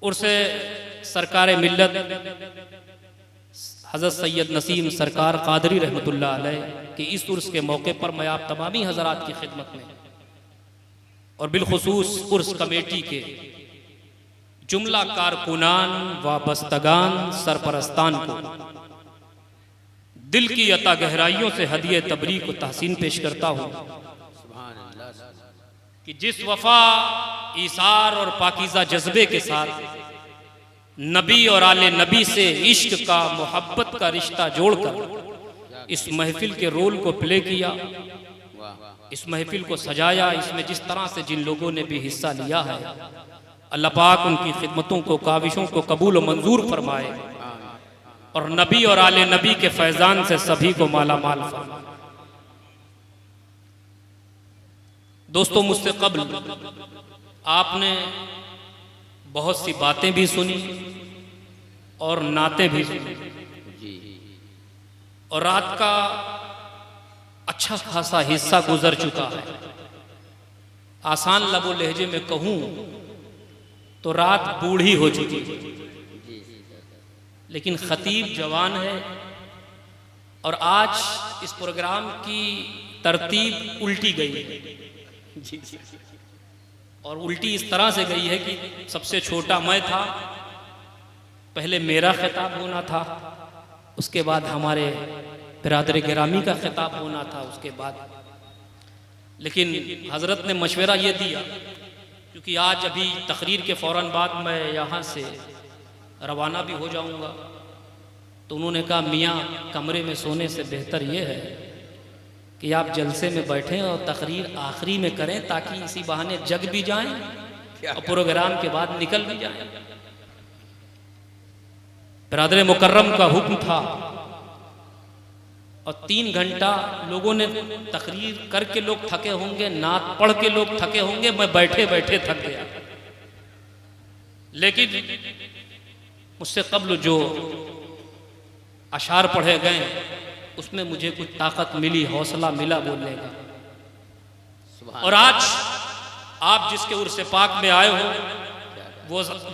उर्से सरकार मिल्लत हज़रत सैयद नसीम सरकार कादरी रहमतुल्लाह अलैह कि इस उर्स के मौके पर मैं आप तमामी हज़रात की खिदमत में और बिलखुसूस उर्स कमेटी के जुमला कारकुनान वाबस्तगान सरपरस्तान को दिल की अता गहराइयों से हदिये तबरीक को तहसीन पेश करता हूँ कि जिस वफा ईसार और पाकीज़ा जज्बे के साथ नबी और आले नबी से इश्क का मोहब्बत का रिश्ता जोड़कर इस महफिल के रोल को प्ले किया, इस महफिल को सजाया, इसमें जिस तरह से जिन लोगों ने भी हिस्सा लिया है, अल्लाह पाक उनकी खिदमतों को काविशों को कबूल और मंजूर फरमाए और नबी और आले नबी के फैजान से सभी को माला माल फरमाए। दोस्तों, मुझसे कब्ल आपने बहुत सी बातें भी सुनी और नातें भी सुनी और रात का अच्छा खासा हिस्सा गुजर चुका है। आसान लबो लहजे में कहूं तो रात बूढ़ी हो चुकी है, लेकिन खतीब जवान है और आज इस प्रोग्राम की तरतीब उल्टी गई है और उल्टी इस तरह से गई है कि सबसे छोटा मैं था, पहले मेरा खिताब होना था, उसके बाद हमारे बिरादर गिरामी का खिताब होना था, उसके बाद लेकिन हज़रत ने मशवरा ये दिया, क्योंकि आज अभी तकरीर के फ़ौरन बाद मैं यहाँ से रवाना भी हो जाऊँगा, तो उन्होंने कहा मियाँ कमरे में सोने से बेहतर ये है कि आप जलसे में बैठें और तकरीर आखिरी में करें, ताकि इसी बहाने जग भी जाएं और प्रोग्राम के बाद निकल भी जाएं। बिरादर मुकर्रम का हुक्म था और 3 घंटा लोगों ने तकरीर करके लोग थके होंगे, नात पढ़ के लोग थके होंगे, मैं बैठे बैठे थक गया। लेकिन मुझसे कब्ल जो अशार पढ़े गए उसमें मुझे कुछ ताकत मिली, हौसला मिला बोलने का। और आज आप जिसके उर्से पाक में आए हो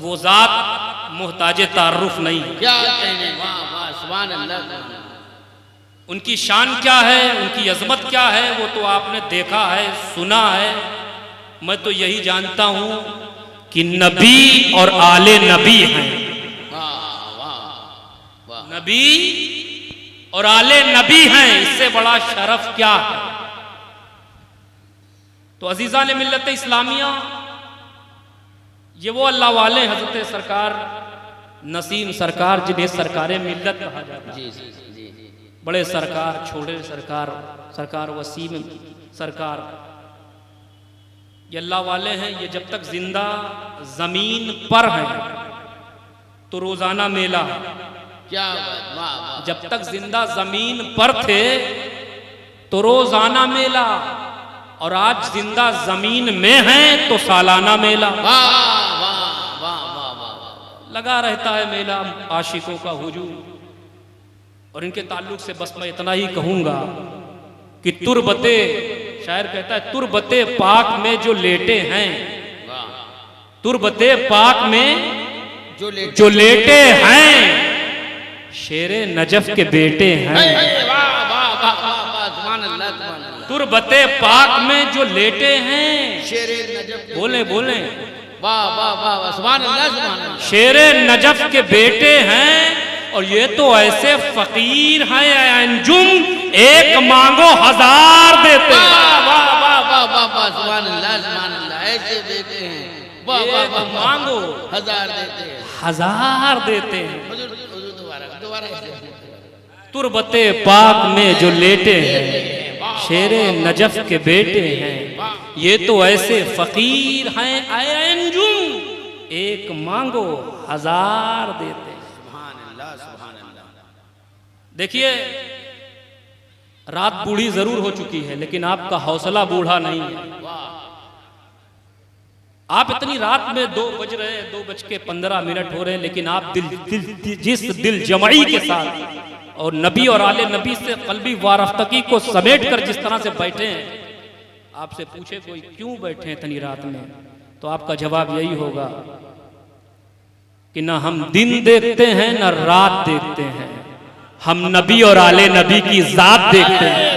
वो जात मोहताज तारुफ नहीं है। क्या कहने, वाह वाह सुभान अल्लाह। उनकी शान क्या है, उनकी अजमत क्या है, वो तो आपने देखा है, सुना है। मैं तो यही जानता हूं कि नबी और आले नबी हैं। नबी और आले नबी हैं, इससे बड़ा शरफ क्या है। तो अजीज़ान मिल्लत इस्लामिया, ये वो अल्लाह वाले हजरत सरकार नसीम सरकार जिन्हें सरकार मिल्लत कहा जाता है। बड़े सरकार, छोटे सरकार, सरकार वसीम सरकार, ये अल्लाह वाले हैं। ये जब तक जिंदा जमीन पर हैं तो रोजाना मेला है। क्या जब तक जिंदा जमीन पर थे तो रोजाना मेला, और आज जिंदा जमीन में हैं तो सालाना मेला। लगा रहता है मेला, आशिकों का हुजूम। और इनके ताल्लुक से बस मैं इतना ही कहूंगा कि तुरबते, शायर कहता है तुरबते पाक में जो लेटे हैं, तुरबते पाक में जो लेटे हैं शेरे नजफ के बेटे हैं। तुरबते पाक में जो लेटे हैं शेरे नजफ, बोले बोले वाह वाह वाह सुभान अल्लाह। शेरे नजफ के बेटे हैं और ये तो ऐसे फकीर हैं अंजुम, एक मांगो 1000 देते हैं। वाह वाह वाह वाह वाह सुभान अल्लाह। ऐसे बेटे हैं, वाह वाह वाह, मांगो 1000 देते हैं, 1000 देते हैं। दोबारा तुरबते पाक में जो लेटे हैं शेरे नजफ के बेटे हैं, ये तो ऐसे फकीर हैं अंजुम, एक मांगो 1000 देते हैं। सुभान अल्लाह सुभान अल्लाह। देखिए, रात बूढ़ी जरूर हो चुकी है, लेकिन आपका हौसला बूढ़ा नहीं है। आप इतनी रात में 2 बज रहे हैं, 2:15 हो रहे हैं, लेकिन आप जिस दिल जमाई के साथ और नबी और आले नबी से कल्बी वारफ्तगी को समेट कर जिस तरह से बैठे हैं, आपसे पूछे कोई क्यों बैठे हैं इतनी रात में, तो आपका जवाब यही होगा कि न हम दिन देखते हैं न रात देखते हैं, हम नबी और आले नबी की जात देखते हैं।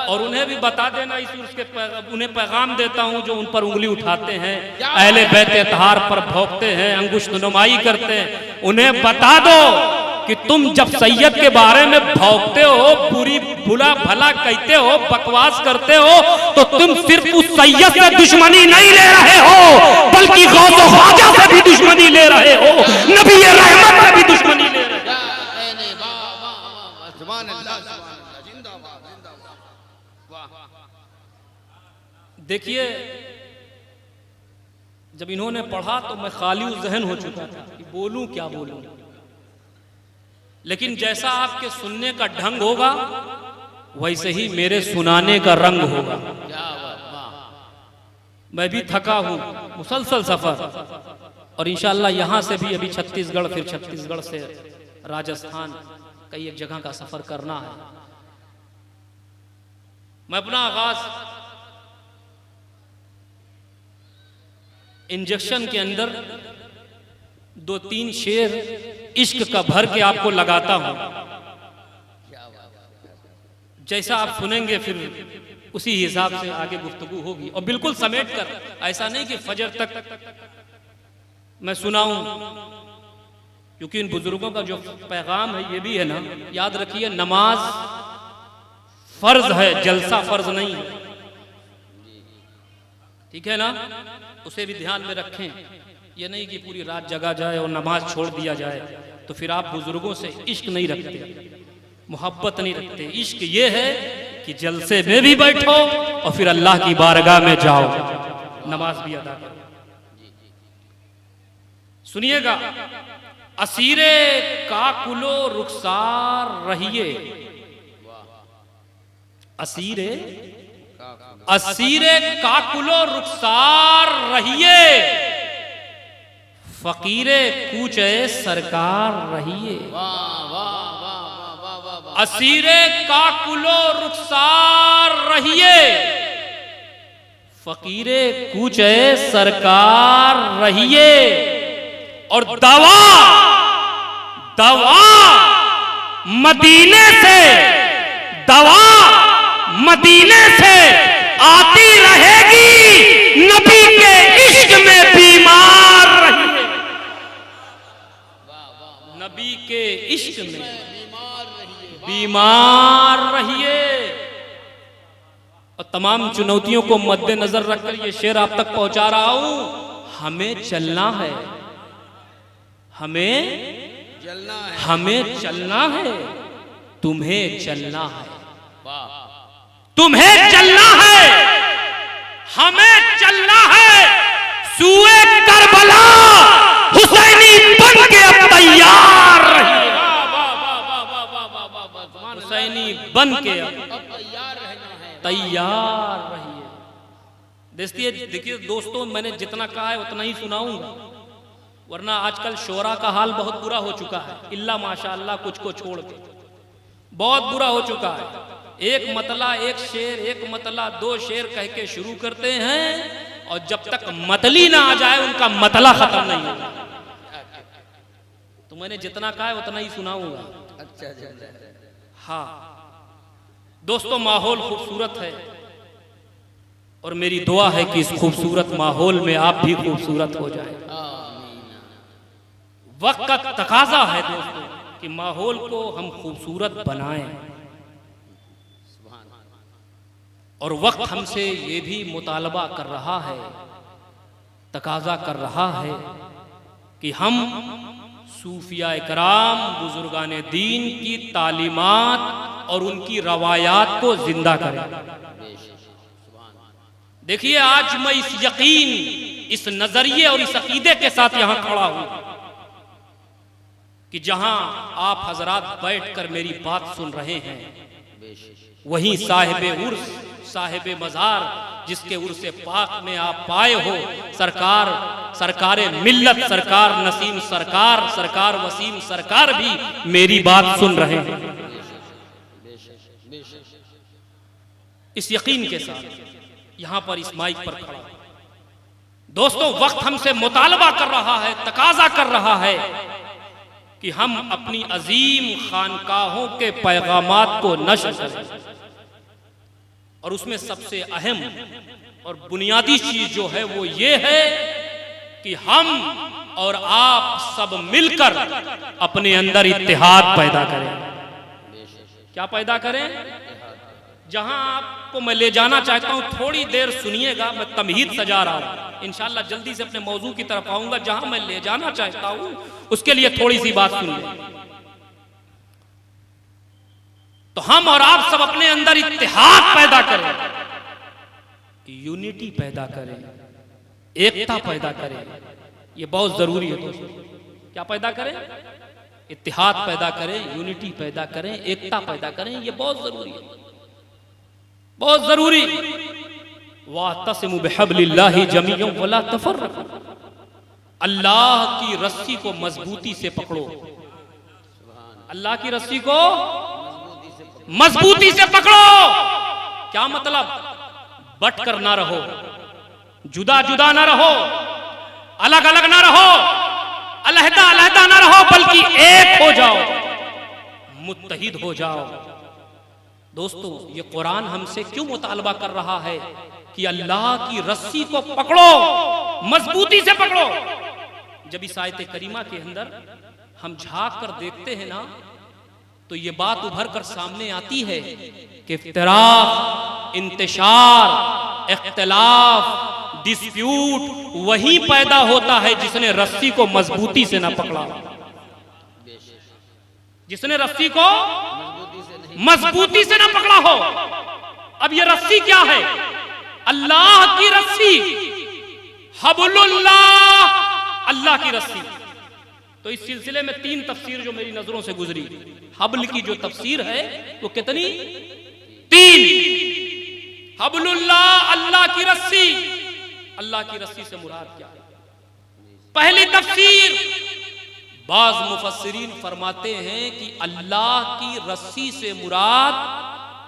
और उन्हें भी बता देना, इस उसके उन्हें पैगाम देता हूं जो उन पर उंगली उठाते हैं, अहले बैत अतहार पर भौंकते हैं, अंगुष्ठ नुमाई करते हैं, उन्हें बता दो कि तुम जब सैयद के बारे में भौंकते हो, बुरी बुला भला कहते हो, बकवास करते हो, तो तुम सिर्फ उस सैयद से दुश्मनी नहीं ले रहे हो, बल्कि गौस ख्वाजा से भी दुश्मनी ले रहे हो, नबी रहमत से भी दुश्मनी ले रहे हो। देखिए, जब इन्होंने पढ़ा तो मैं खाली ज़हन हो चुका था कि बोलूं क्या बोलूं, लेकिन जैसा आपके सुनने का ढंग होगा वैसे ही मेरे सुनाने का रंग होगा। मैं भी थका हूं, मुसलसल सफर, और इंशाअल्लाह यहां से भी अभी छत्तीसगढ़, फिर छत्तीसगढ़ से राजस्थान, कई एक जगह का सफर करना है। मैं अपना आगाज इंजेक्शन के अंदर 2-3 शेर इश्क का भर के आपको लगाता हूं, जैसा आप सुनेंगे फिर उसी हिसाब से आगे गुफ्तगू होगी, और बिल्कुल समेट कर, ऐसा नहीं कि फजर तक मैं सुनाऊं, क्योंकि इन बुजुर्गों का जो पैगाम है ये भी है ना, याद रखिए नमाज फर्ज है, जलसा फर्ज नहीं है, ठीक है ना, उसे भी ध्यान में रखें। ये नहीं कि पूरी रात जगा जाए और नमाज छोड़ दिया जाए, तो फिर आप बुजुर्गों से इश्क नहीं रखते, मोहब्बत नहीं रखते। इश्क ये है कि जलसे में भी बैठो और फिर अल्लाह की बारगाह में जाओ, नमाज भी अदा करो। सुनिएगा, असीरे काकुलो रुखसार रहिए, असीरे काकुलो रुखसार रहिए, फकीरे कूचे सरकार रहिए। असीरे काकुलो रुखसार रहिए, फकीरे कूचे सरकार रहिए, और दवा मदीने से, दवा मदीने से आती रहेगी, नबी के इश्क में बीमार रहिए, नबी के इश्क में बीमार रहिए। और तमाम चुनौतियों को मद्देनजर रखकर ये शेर आप तक पहुंचा रहा हूं। हमें चलना है, हमें चलना है, तुम्हें चलना है, तुम्हें चलना है, हमें चलना है, सूए करबला हुसैनी बन के अब तैयार रहिए, हुसैनी बन के अब तैयार रहिए। देखिए दोस्तों, मैंने जितना कहा है उतना ही सुनाऊंगा, वरना आजकल शोरा का हाल बहुत बुरा हो चुका है, इल्ला माशाअल्लाह कुछ को छोड़ के बहुत बुरा हो चुका है। एक मतला, एक शेर, एक मतला, 2 शेर कह के शुरू करते हैं, और जब तक मतली ना आ जाए उनका मतला खत्म नहीं होगा। तो मैंने जितना कहा है उतना ही सुनाऊंगा। हाँ दोस्तों, माहौल खूबसूरत है, और मेरी दुआ है कि इस खूबसूरत माहौल में आप भी खूबसूरत हो जाए। वक्त का तकाजा है दोस्तों कि माहौल को हम खूबसूरत बनाएं, और वक्त हमसे ये भी मुतालबा कर रहा है, तकाजा कर रहा है कि हम सूफिया इकराम, बुजुर्गान दीन की तालीमात और उनकी रवायात को जिंदा करें। देखिए, आज मैं इस यकीन, इस नजरिए और इस अकीदे के साथ यहां खड़ा हूं कि जहां आप हजरात बैठकर मेरी बात सुन रहे हैं, वहीं साहिबे उर्स, साहिबे मज़ार, जिसके उर्स पाक में आप पाए हो, सरकार मिल्लत, सरकार नसीम सरकार, सरकार वसीम सरकार भी मेरी बात सुन रहे हैं। इस यकीन के साथ यहां पर इस माइक पर खड़ा दोस्तों, वक्त हमसे मुतालबा कर रहा है, तकाजा कर रहा है कि हम अपनी अजीम खानकाहों के पैगामात को नश्र करें। और उसमें सबसे अहम और बुनियादी चीज जो है वो ये है कि हम और आप सब मिलकर अपने अंदर इत्तेहाद पैदा करें। क्या पैदा करें? जहां आपको मैं ले जाना चाहता हूं, थोड़ी देर सुनिएगा, मैं तमहीद सजा रहा हूं, इंशाअल्लाह जल्दी से अपने मौजू की तरफ आऊंगा। जहां मैं ले जाना चाहता हूं उसके लिए थोड़ी सी बात सुनिए। तो हम और आप सब अपने अंदर इत्तेहाद पैदा करें, यूनिटी पैदा करें, एकता पैदा करें। ये बहुत जरूरी है दोस्तों। क्या पैदा करें? इत्तेहाद पैदा करें, यूनिटी पैदा करें, एकता पैदा करें। ये बहुत जरूरी है, बहुत जरूरी। वातसिमु बिहब्लिल्लाहि जमीअन वला तफर्रकू। अल्लाह की रस्सी को मजबूती से पकड़ो। अल्लाह की रस्सी को मजबूती से पकड़ो। क्या मतलब? बट कर ना रहो, जुदा जुदा ना रहो, अलग अलग ना रहो, अलहदा अलहदा ना रहो, बल्कि एक हो जाओ, मुत्तहिद हो जाओ। दोस्तों, ये कुरान हमसे क्यों मुतालबा कर रहा है कि अल्लाह की रस्सी को पकड़ो, मजबूती से पकड़ो। जब इस आयत करीमा के अंदर हम झांक कर देखते हैं ना, तो ये बात उभर कर सामने आती है कि इफ्तिराक, इंतशार, इख्तिलाफ, डिस्प्यूट वही पैदा होता है जिसने रस्सी को मजबूती से ना पकड़ा, जिसने रस्सी को मजबूती से ना पकड़ा हो। अब ये रस्सी क्या है? अल्लाह की रस्सी, हबलुल्लाह, अल्लाह की रस्सी। तो इस सिलसिले में 3 तफसीर जो मेरी नजरों से गुजरी। हबल की जो तफसीर है वो कितनी? 3। हबलुल्लाह, अल्लाह की रस्सी। अल्लाह की रस्सी से मुराद क्या है? पहली तफसीर, बाज मुफस्सिरीन फरमाते हैं कि अल्लाह की रस्सी से मुराद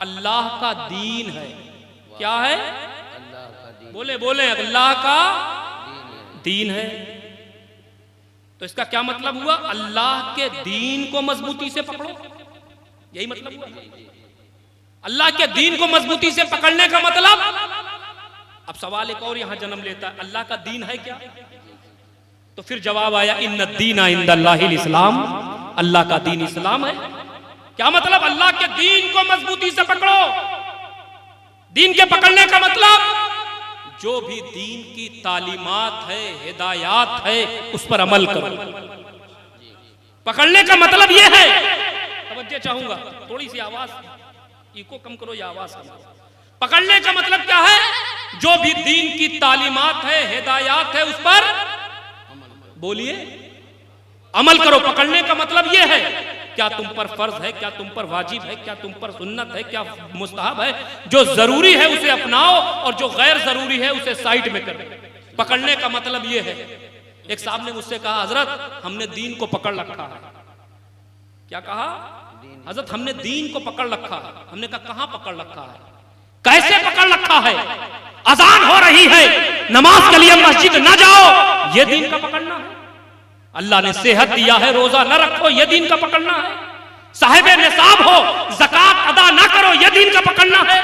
अल्लाह का दीन है। क्या है? बोले बोले, अल्लाह का दीन है। तो इसका क्या मतलब हुआ? अल्लाह के दीन को मजबूती से पकड़ो, यही मतलब हुआ। अल्लाह के दीन को मजबूती से पकड़ने का मतलब। अब सवाल एक और यहां जन्म लेता है, अल्लाह का दीन है क्या? तो फिर जवाब आया, इन्नद्दीना इंदल्लाहिल इस्लाम, अल्लाह का दीन इस्लाम है। क्या मतलब? अल्लाह के दीन को मजबूती से पकड़ो। दीन के पकड़ने का मतलब जो भी दीन की तालीमात है, हिदायत है, उस पर अमल करो। पकड़ने का मतलब यह है, तवज्जो चाहूंगा, थोड़ी सी आवाज इको कम करो या आवाज कम करो। पकड़ने का मतलब क्या है? जो भी दीन की तालीमात है, हिदायत है, उस पर बोलिए अमल करो। पकड़ने का मतलब यह है, क्या तुम पर फर्ज है, क्या तुम पर वाजिब है, क्या तुम पर सुन्नत है, क्या मुस्तहब है। जो जरूरी है उसे अपनाओ और जो गैर जरूरी है उसे साइड में करो। पकड़ने का मतलब यह है। एक साहब ने मुझसे कहा, हजरत हमने दीन को पकड़ रखा है। क्या कहा? हजरत हमने दीन को पकड़ रखा है। हमने कहा कहां पकड़ रखा है? कैसे पकड़ रखा है? अजान हो रही है, नमाज के लिए मस्जिद न जाओ, यह दीन का पकड़ना है। अल्लाह ने सेहत दिया है, रोजा न रखो, यह दीन का पकड़ना है। साहिबे निसाब हो, ज़कात अदा ना करो, यह दीन का पकड़ना है।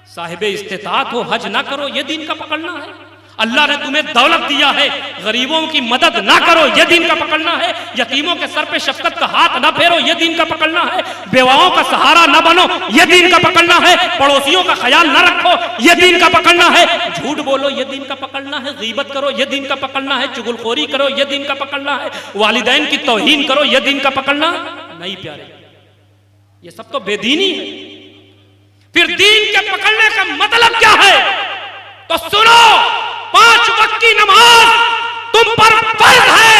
साहिबे इस्तिताअत हो, हज ना करो, यह दीन का पकड़ना है। अल्लाह ने तुम्हें दौलत दिया है, गरीबों की मदद ना करो, यह दीन का पकड़ना है। यतीमों के सर पे शफकत का हाथ ना फेरो, यह दीन का पकड़ना है। बेवाओं का सहारा ना बनो, यह दीन का पकड़ना है। पड़ोसियों का ख्याल ना रखो, यह दीन का पकड़ना है। झूठ बोलो, यह दीन का पकड़ना है। गीबत करो, यह दीन का पकड़ना है। चुगलखोरी करो, यह दीन का पकड़ना है। वालिदैन की तौहीन करो, यह दीन का पकड़ना नहीं। प्यारे, ये सब तो बेदीनी है। फिर दीन के पकड़ने का मतलब क्या है? तो सुनो, 5 वक्त की नमाज तुम पर फर्ज है,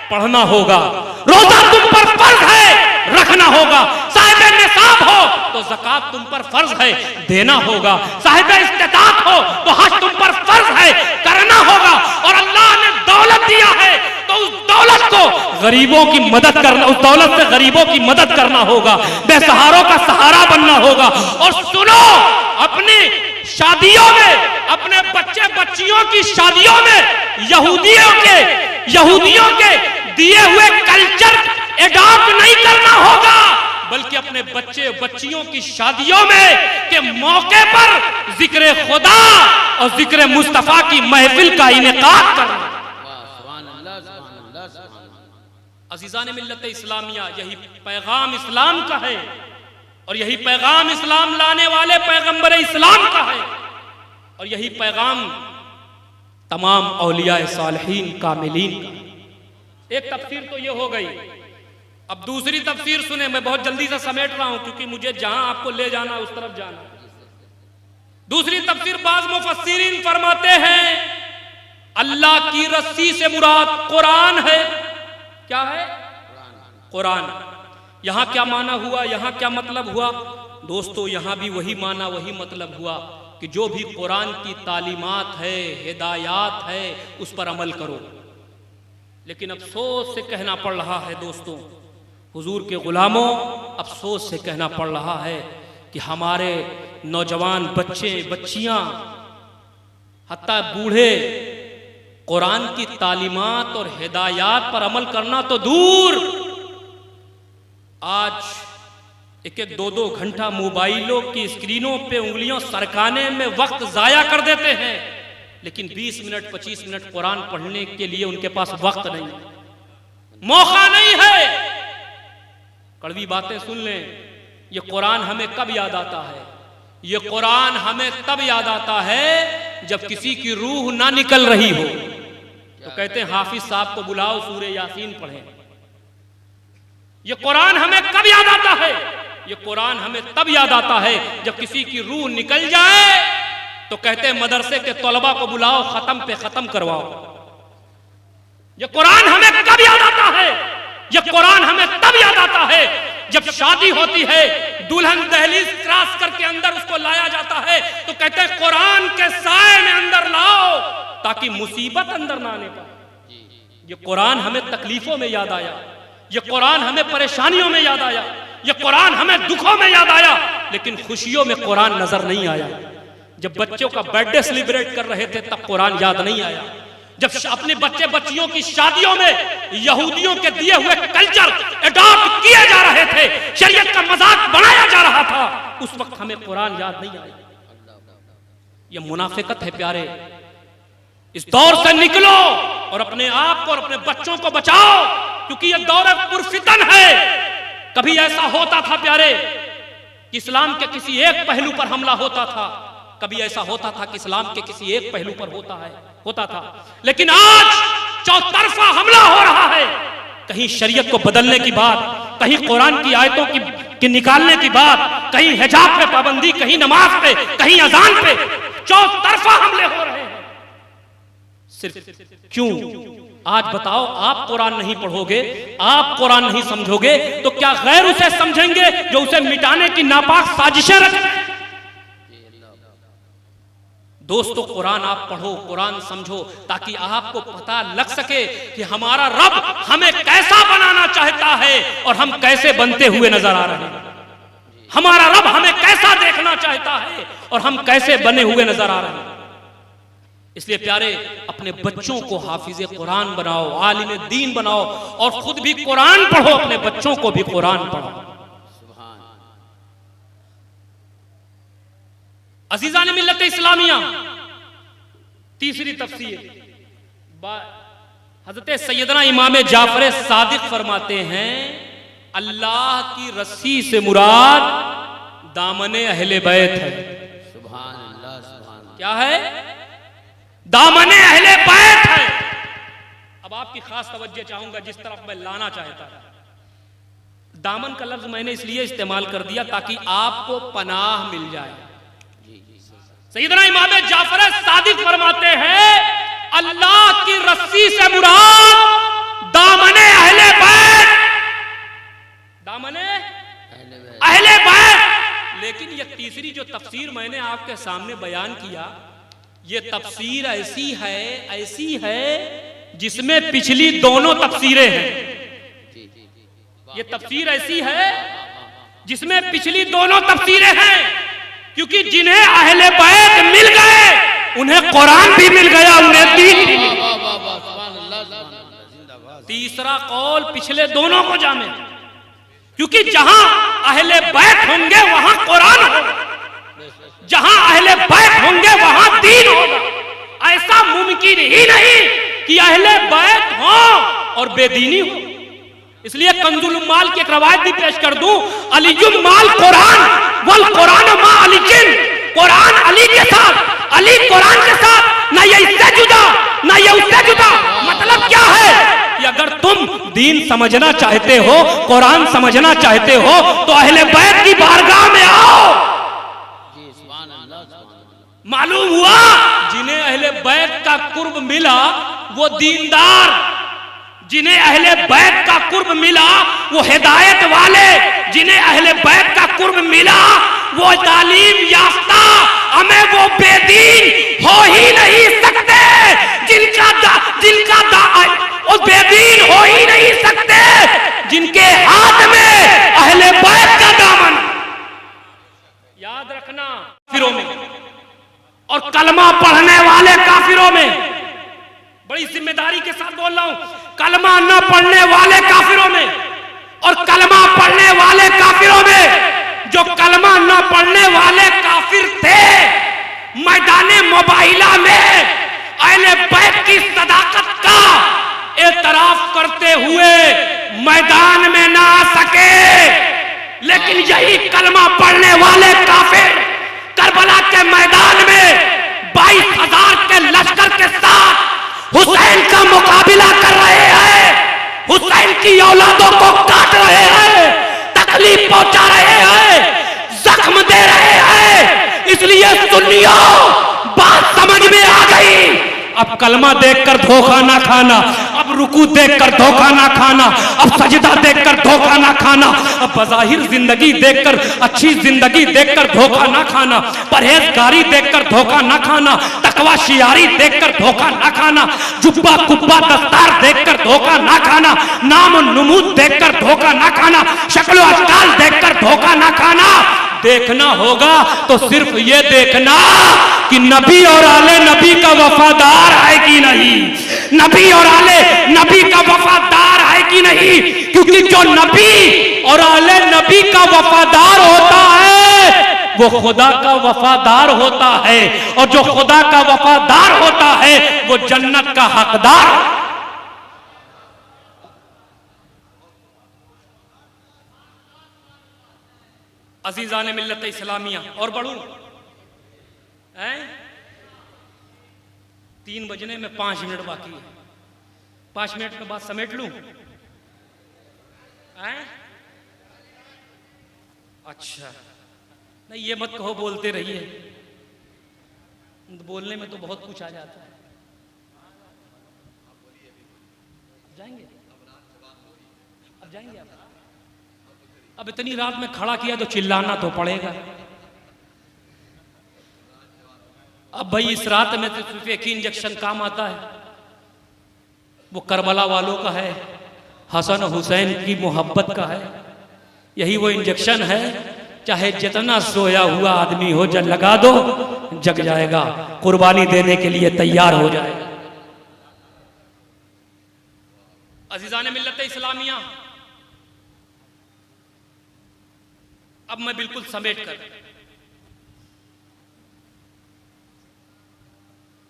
पढ़ना होगा। रोजा तुम पर फर्ज है, रखना होगा। साहिबे निसाब हो तो ज़कात तुम पर फर्ज है, देना होगा। साहिबे इस्तिताअत हो तो हज तुम पर फर्ज है, करना होगा। और अल्लाह ने दौलत दिया है तो उस दौलत को गरीबों की मदद करना, उस दौलत से गरीबों की मदद करना होगा, बेसहारों का सहारा बनना होगा। और सुनो, अपनी शादियों में, अपने बच्चे बच्चियों बच्चियों की शादियों में यहूदियों के दिए हुए कल्चर एडॉप्ट नहीं करना होगा, बल्कि अपने बच्चे बच्चियों की शादियों में के मौके पर जिक्र खुदा और जिक्र मुस्तफा की महफिल का इनेकाद करना। अजीज़ान मिल्लत इस्लामिया, यही पैगाम इस्लाम का है और यही पैगाम इस्लाम लाने वाले पैगंबर इस्लाम का है और यही पैगाम तमाम औलिया सालिहीन कामिलीन का। एक तफसीर तो ये हो गई, अब दूसरी तफसीर सुने। मैं बहुत जल्दी से समेट रहा हूं क्योंकि मुझे जहां आपको ले जाना उस तरफ जाना। दूसरी तफसीर, बाज़ मुफस्सिरीन फरमाते हैं अल्लाह की रस्सी से मुराद कुरान है। क्या है? कुरान। यहां क्या माना हुआ, यहां क्या मतलब हुआ? दोस्तों यहां भी वही माना वही मतलब हुआ कि जो भी कुरान की तालीमात है, हिदायत है, उस पर अमल करो। लेकिन अफसोस से कहना पड़ रहा है दोस्तों, हुजूर के गुलामों, अफसोस से कहना पड़ रहा है कि हमारे नौजवान बच्चे बच्चियां हत्ता बूढ़े कुरान की तालीमात और हिदायत पर अमल करना तो दूर, आज एक एक 2-2 घंटा मोबाइलों की स्क्रीनों पे उंगलियों सरकाने में वक्त जाया कर देते हैं, लेकिन 20 मिनट 25 मिनट कुरान पढ़ने के लिए उनके पास वक्त नहीं, मौका नहीं है। कड़वी बातें सुन लें, ये कुरान हमें कब याद आता है? ये कुरान हमें तब याद आता है जब किसी की रूह ना निकल रही हो तो कहते हैं हाफिज साहब को बुलाओ सूरे यासीन पढ़ें। ये कुरान हमें कब याद आता है? ये कुरान हमें तब याद आता है जब किसी की रूह निकल जाए तो कहते हैं मदरसे के तलबा को बुलाओ, खत्म पे खत्म करवाओ। ये कुरान हमें कब याद आता है? ये कुरान हमें तब याद आता है जब शादी होती है, दुल्हन दहलीज क्रॉस करके अंदर उसको लाया जाता है तो कहते हैं कुरान के साए में अंदर लाओ ताकि मुसीबत अंदर ना आने पाए। ये कुरान हमें तकलीफों में याद आया, ये कुरान हमें परेशानियों में याद आया, ये कुरान हमें दुखों में याद आया, लेकिन खुशियों में कुरान नजर नहीं आया। जब बच्चों का बर्थडे सेलिब्रेट कर रहे थे तब कुरान याद नहीं आया। जब अपने बच्चे बच्चियों की शादियों में यहूदियों के दिए हुए कल्चर एडॉप्ट किए जा रहे थे, शरीयत का मजाक बनाया जा रहा था, उस वक्त हमें कुरान याद नहीं आया। ये मुनाफिकत है प्यारे। इस दौर से निकलो और अपने आप को और अपने बच्चों को बचाओ, क्योंकि ये दौर पुरफितन है। कभी ऐसा होता था प्यारे कि इस्लाम के किसी एक पहलू पर हमला होता था, कभी ऐसा होता था कि इस्लाम के किसी एक पहलू पर होता था, लेकिन आज चौतरफा हमला हो रहा है। कहीं शरीयत को बदलने की बात, कहीं कुरान की आयतों की निकालने की बात, कहीं हिजाब पे पाबंदी, कहीं नमाज पे, कहीं अजान पे, चौतरफा हमले हो रहे हैं। सिर्फ क्यों? आज बताओ, आप कुरान नहीं पढ़ोगे, आप कुरान नहीं समझोगे तो क्या गैर उसे समझेंगे जो उसे मिटाने की नापाक साजिशें रचते हैं? दोस्तों कुरान आप पढ़ो, कुरान समझो, ताकि आपको पता लग सके कि हमारा रब हमें कैसा बनाना चाहता है और हम कैसे बनते हुए नजर आ रहे हैं। हमारा रब हमें कैसा देखना चाहता है और हम कैसे बने हुए नजर आ रहे हैं। इसलिए प्यारे, अपने बच्चों को हाफिज कुरान बनाओ, आलिम दीन बनाओ और खुद भी कुरान पढ़ो, अपने बच्चों को भी कुरान पढ़ाओ। अजीज़ान मिल्लत इस्लामिया, तीसरी तफसीर हजरत सैयदना इमाम जाफर सादिक फरमाते हैं अल्लाह की रस्सी से मुराद दामने अहले बैत है। सुभान अल्लाह, सुभान अल्लाह। क्या है? दामने अहले बैत है। अब आपकी खास तवज्जो चाहूंगा जिस तरफ मैं लाना चाहता था। दामन का लफ्ज मैंने इसलिए इस्तेमाल कर दिया ताकि आपको पनाह मिल जाए। सैयदना इमाम जाफर सादिक फरमाते हैं अल्लाह की रस्सी से मुराद दामने अहले बैत, दामने अहले बैत। लेकिन ये तीसरी जो तफसीर मैंने आपके सामने बयान किया, ये तफसीर ऐसी है जिसमें पिछली दोनों तफसीरें हैं। ये तफसीर ऐसी है जिसमें पिछली दोनों तफसीरें हैं, क्योंकि जिन्हें अहले बैत मिल गए उन्हें कुरान भी मिल गया, उन्हें दीन भी मिल गया। वाह वाह सुभान अल्लाह जिंदाबाद। तीसरा कौल पिछले दोनों को जामे, क्योंकि जहां अहले बैत होंगे वहां कुरान होगा, जहां अहले बैत होंगे वहां दीन होगा। ऐसा मुमकिन ही नहीं कि अहले बैत हो और बेदीनी हो। इसलिए कंजुल उम्माल की एक रवायत भी पेश कर दूं, अलीजुम माल कुरान वल कुरान मा अलीजिन, कुरान अली के साथ, अली कुरान के साथ, ना ये इससे जुदा ना ये उससे जुदा। मतलब क्या है कि अगर तुम दीन समझना चाहते हो, कुरान समझना चाहते हो, तो अहले बैत की बारगाह में आओ। जी सुभान अल्लाह सुभान अल्लाह। मालूम हुआ जिन्हें अहले बैत का कुर्ब मिला वो दीनदार, जिन्हें अहले बैत का कुर्ब मिला वो हिदायत वाले, जिन्हें अहले बैत का कुर्ब मिला वो तालीम याफ्ता, हमें वो बेदीन हो ही नहीं सकते वो बेदीन हो ही नहीं सकते जिनके हाथ में अहले बैत का दामन। याद रखना, काफिरों में और कलमा पढ़ने वाले काफिरों में, बड़ी जिम्मेदारी के साथ बोल रहा हूं, कलमा न पढ़ने वाले काफिरों में और कलमा पढ़ने वाले काफिरों में, जो कलमा न पढ़ने वाले काफिर थे मैदाने मुबाहिला में अहले बैत की सदाकत का एतराफ करते हुए मैदान में ना आ सके, लेकिन यही कलमा पढ़ने वाले काफिर करबला के मैदान में 22,000 के लश्कर के साथ हुसैन का मुकाबला कर रहे हैं, हुसैन की औलादों को काट रहे हैं, तकलीफ पहुंचा रहे हैं, जख्म दे रहे हैं। इसलिए सुन्नियों बात समझ में आ गई। अब कलमा देखकर धोखा ना खाना, अब रुकू देखकर धोखा ना खाना, अब सजदा देखकर धोखा ना खाना, अब बज़ाहिर जिंदगी देखकर, अच्छी जिंदगी देखकर धोखा ना खाना, परहेजगारी देखकर धोखा ना खाना, तकवा शियारी देखकर धोखा ना खाना, जुब्बा कुब्बा दस्तार देखकर धोखा ना खाना, नाम नमूद देखकर धोखा ना खाना, शक्ल अश्काल देखकर धोखा ना खाना। देखना होगा तो सिर्फ ये देखना कि नबी और आले नबी का वफादार है कि नहीं, नबी और आले नबी का वफादार है कि नहीं, क्योंकि जो नबी और आले नबी का वफादार होता है वो खुदा का वफादार होता है, और जो खुदा का वफादार होता है वो जन्नत का हकदार। अजीज़ान मिल्लत इस्लामिया, और बढ़ूं हैं, 3 बजने में 5 मिनट बाकी है, 5 मिनट के बाद समेट लूं हैं? अच्छा नहीं, ये मत कहो बोलते रहिए, बोलने में तो बहुत कुछ आ जाता है। जाएंगे अब जाएंगे आप? अब इतनी रात में खड़ा किया तो चिल्लाना तो पड़ेगा। अब भाई इस रात में तो सिर्फ एक ही इंजेक्शन काम आता है, वो करबला वालों का है, हसन हुसैन की मोहब्बत का है। यही वो इंजेक्शन है, चाहे जितना सोया हुआ आदमी हो, जब लगा दो जग जाएगा, कुर्बानी देने के लिए तैयार हो जाएगा। अजीज़ान मिल्लत इस्लामिया, अब मैं बिल्कुल समेट कर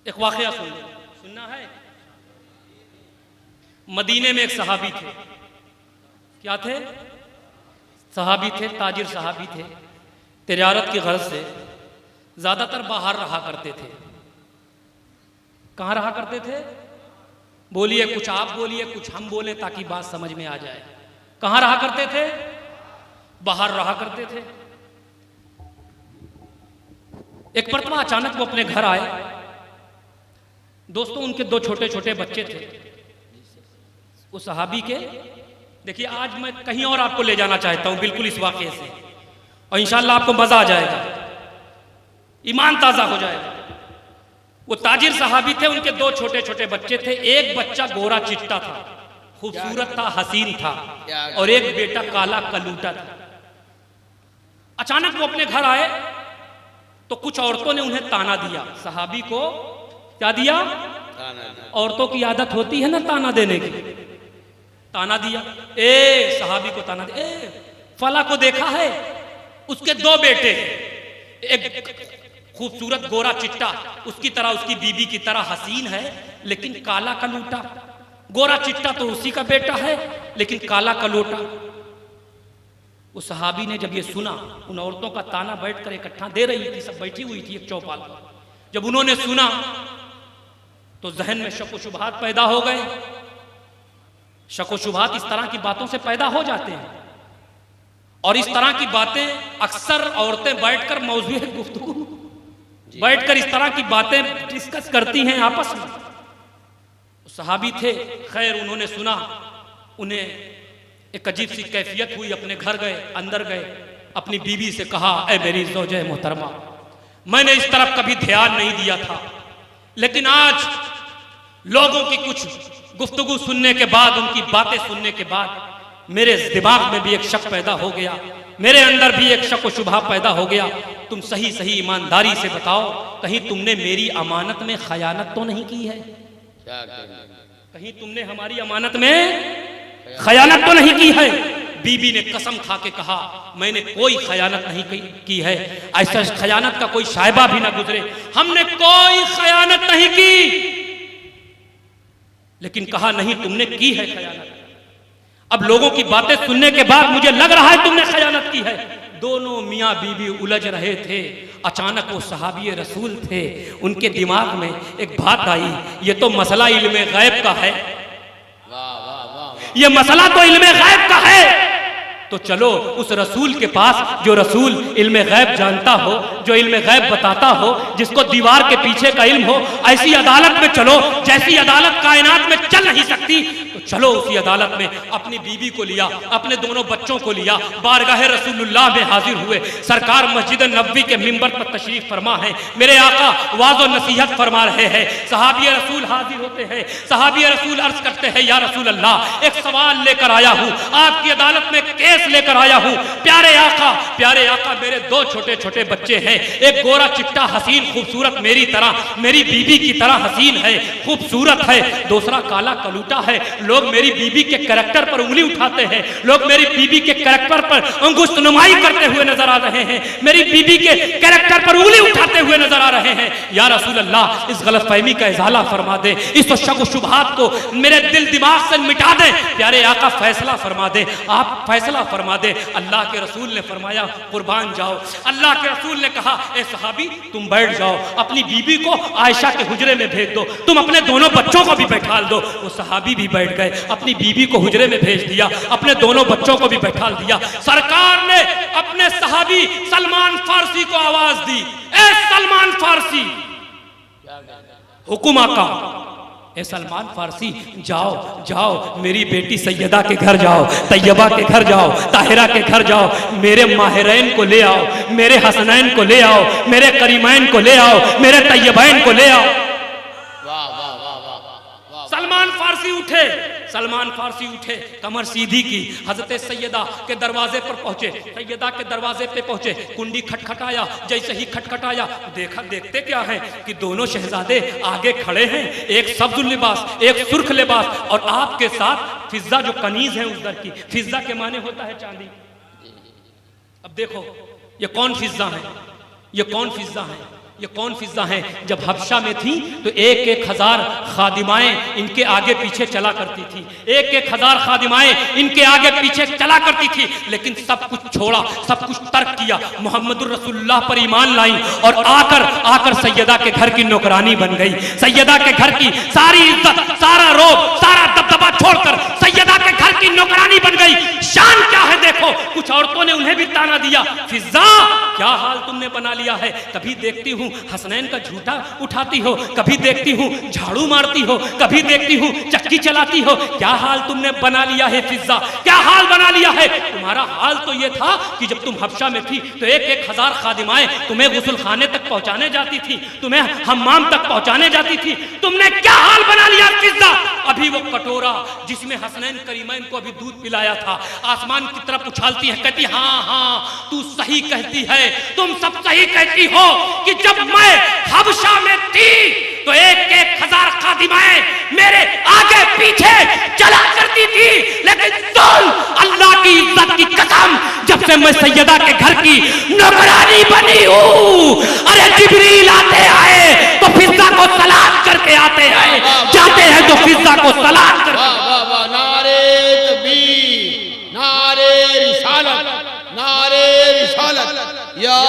एक वाकया सुनना है। मदीने में एक सहाबी थे, क्या थे? सहाबी थे, ताजिर सहाबी थे, तिजारत की गर्ज से ज्यादातर बाहर रहा करते थे। कहाँ रहा करते थे? बोलिए, कुछ आप बोलिए, कुछ हम बोले, ताकि बात समझ में आ जाए। कहाँ रहा करते थे? बाहर रहा करते थे। एक मरतबा अचानक वो अपने घर आए। दोस्तों, उनके 2 छोटे छोटे बच्चे थे उस सहाबी के। देखिए, आज मैं कहीं और आपको ले जाना चाहता हूं, बिल्कुल इस वाक़े से, और इंशाअल्लाह आपको मजा आ जाएगा, ईमान ताज़ा हो जाएगा। वो ताजिर सहाबी थे, उनके 2 छोटे छोटे बच्चे थे। एक बच्चा गोरा चिट्टा था, खूबसूरत था, हसीन था, और एक बेटा काला कलूटा था। अचानक वो अपने घर आए तो कुछ औरतों ने उन्हें ताना दिया। सहाबी को क्या दिया? औरतों की आदत होती है ना ताना देने की। ताना दिया, ए सहाबी को ताना दिया, ए फला को देखा है, उसके 2 बेटे, एक खूबसूरत गोरा चिट्टा, उसकी तरह उसकी बीबी की तरह हसीन है, लेकिन काला कलूटा। गोरा चिट्टा तो उसी का बेटा है, लेकिन काला कलोटा। उस सहाबी ने जब ये सुना, उन औरतों का ताना बैठकर इकट्ठा दे रही थी, सब बैठी हुई थी एक चौपाल पर। जब उन्होंने सुना तो जहन में शक व शुबहात पैदा हो गए। शक व शुबहात इस तरह की बातों से पैदा हो जाते हैं, और इस तरह की बातें अक्सर औरतें बैठकर मौजूए गुफ्तगू बैठकर इस तरह की बातें डिस्कस करती हैं आपस में। सहाबी थे, खैर उन्होंने सुना, उन्हें एक अजीब सी कैफियत हुई, अपने घर गए, अंदर गए, अपनी बीवी से कहा, ऐ मेरी ज़ौजे मोहतरमा, मैंने इस तरफ कभी ध्यान नहीं दिया था, लेकिन आज लोगों की कुछ गुफ्तगू सुनने के बाद, उनकी बातें सुनने के बाद मेरे दिमाग में भी एक शक पैदा हो गया, मेरे अंदर भी एक शक व शुबहा पैदा हो गया। तुम सही सही ईमानदारी से बताओ, कहीं तुमने मेरी अमानत में खयानत तो नहीं की है? कहीं तुमने हमारी अमानत में खयानत तो नहीं की है? बीबी ने कसम खा के कहा, मैंने कोई खयानत नहीं की है, ऐसा खयानत का कोई शायबा भी ना गुजरे, हमने कोई खयानत नहीं की। लेकिन कहा, नहीं तुमने की है खयानत। अब लोगों की बातें सुनने के बाद मुझे लग रहा है तुमने खयानत की है। दोनों मियाँ बीवी उलझ रहे थे, अचानक वो सहाबी रसूल थे, उनके दिमाग में एक बात आई, ये तो मसला इल्मे गैब का है, ये मसला तो इल्मे गैब का है, तो चलो उस रसूल के पास जो रसूल इल्मे गैब जानता हो, जो इल्मे गैब बताता हो, जिसको दीवार के पीछे का इल्म हो, ऐसी अदालत में चलो जैसी अदालत कायनात में चल नहीं सकती। तो चलो उसी अदालत में अपनी बीवी को लिया, अपने दोनों बच्चों को लिया, बारगाह रसूलुल्लाह में हाजिर हुए। सरकार मस्जिद नबवी के मिंबर पर तशरीफ फरमा है, मेरे आका वाज़ व नसीहत फरमा रहे हैं, सहाबी रसूल हाजिर होते हैं। सहाबी रसूल अर्ज करते हैं, या रसूल अल्लाह, एक सवाल लेकर आया हूँ, आपकी अदालत में केस लेकर आया हूँ। प्यारे आका मेरे 2 छोटे छोटे बच्चे हैं, एक गोरा चिट्टा हसीन खूबसूरत मेरी तरह, मेरी बीबी की तरह हसीन है, खूबसूरत है, दूसरा काला कलूटा है। लोग मेरी बीबी के कैरेक्टर पर उंगली उठाते हैं, लोग मेरी बीबी के कैरेक्टर पर अंगुष्ठ नुमाई करते हुए नजर आ रहे हैं, मेरी बीबी के कैरेक्टर पर उंगली उठाते हुए नजर आ रहे हैं। या रसूल अल्लाह, इस गलतफहमी का इजाला फरमा दे, इस शक व शुबहात को मेरे दिल दिमाग से मिटा दे। प्यारे आका फैसला फरमा दे, आप फैसला फरमा दे। अल्लाह के रसूल ने फरमाया, कुर्बान जाओ। अल्लाह के रसूल ने कहा, ए सहाबी तुम बैठ जाओ, अपनी बीबी को आयशा के हुजरे में भेज दो, तुम अपने दोनों बच्चों को भी बैठा दो। वो सहाबी भी बैठ गए, अपनी बीबी को हुजरे में भेज दिया, अपने दोनों बच्चों को भी बैठा दिया। सरकार ने अपने सहाबी सलमान फारसी को आवाज दी, ए सलमान फारसी, हुकुम आका, ए सलमान फारसी, जाओ जाओ मेरी बेटी सैयदा के घर जाओ, तैयबा के घर जाओ, ताहिरा के घर जाओ, मेरे माहिरैन को ले आओ, मेरे हसनैन को ले आओ, मेरे करीमैन को ले आओ, मेरे तैयबैन को ले आओ। सलमान फारसी उठे, कमर सीधी की, हजरत सैयदा के दरवाजे पर पहुंचे, सैयदा के दरवाजे पे पहुंचे, कुंडी खटखटाया, जैसे ही खटखटाया देखा, देखते क्या है कि दोनों शहजादे आगे खड़े हैं, एक सब्ज़ लिबास, एक सुर्ख लिबास, और आपके साथ फिजा जो कनीज है उस दर की, फिजा के माने होता है चांदी। अब देखो ये कौन फिजा है, ये कौन फिजा है, ये कौन फिजा है। जब हबशा में थी तो 1,000 खादिमाएं इनके आगे पीछे चला करती थी, 1,000 खादिमाएं इनके आगे पीछे चला करती थी, लेकिन सब कुछ छोड़ा, सब कुछ तर्क किया, मोहम्मदुर रसूलुल्लाह पर ईमान लाई, और आकर सैयदा के घर की नौकरानी बन गई। सैयदा के घर की सारी इज्जत, सारा रोब, सारा दबदबा छोड़कर सैयदा के घर की नौकरानी बन गई। शान क्या है देखो। कुछ औरतों ने उन्हें भी ताना दिया, फिजा क्या हाल तुमने बना लिया है, कभी देखती हूँ हसनैन का झूठा उठाती हो, कभी देखती हूँ झाड़ू मारती हो, कभी देखती हूँ चक्की चलाती हो, क्या हाल तुमने बना लिया है फिजा, क्या हाल बना लिया है। तुम्हारा हाल तो ये था कि जब तुम हबशा में थी तो 1,000 खादिमाएं तुम्हें गुस्ल खाने तक पहुंचाने जाती थी, तुम्हें हम्माम तक पहुंचाने जाती थी, तुमने क्या हाल बना लिया फिजा। अभी वो कटोरा जिसमें हसनैन करीमैन को अभी दूध पिलाया था। आसमान की तरफ उछालती है, कहती हाँ हाँ तू सही कहती है, तुम सब सही कहती हो कि जब मैं हबशा में थी तो एक एक हजार खादिमाएं मेरे आगे पीछे चला करती थी, लेकिन सुन अल्लाह की इज्जत की कसम, जब से मैं सैयदा के घर की नौकरानी बनी हूँ, अरे जिब्रील आते आए तो फिजा को सलाम करके आते हैं, जाते हैं तो फिजा को सलाम करके। नारे तकबीर, नारे रिसालत, नारे रिसालत, या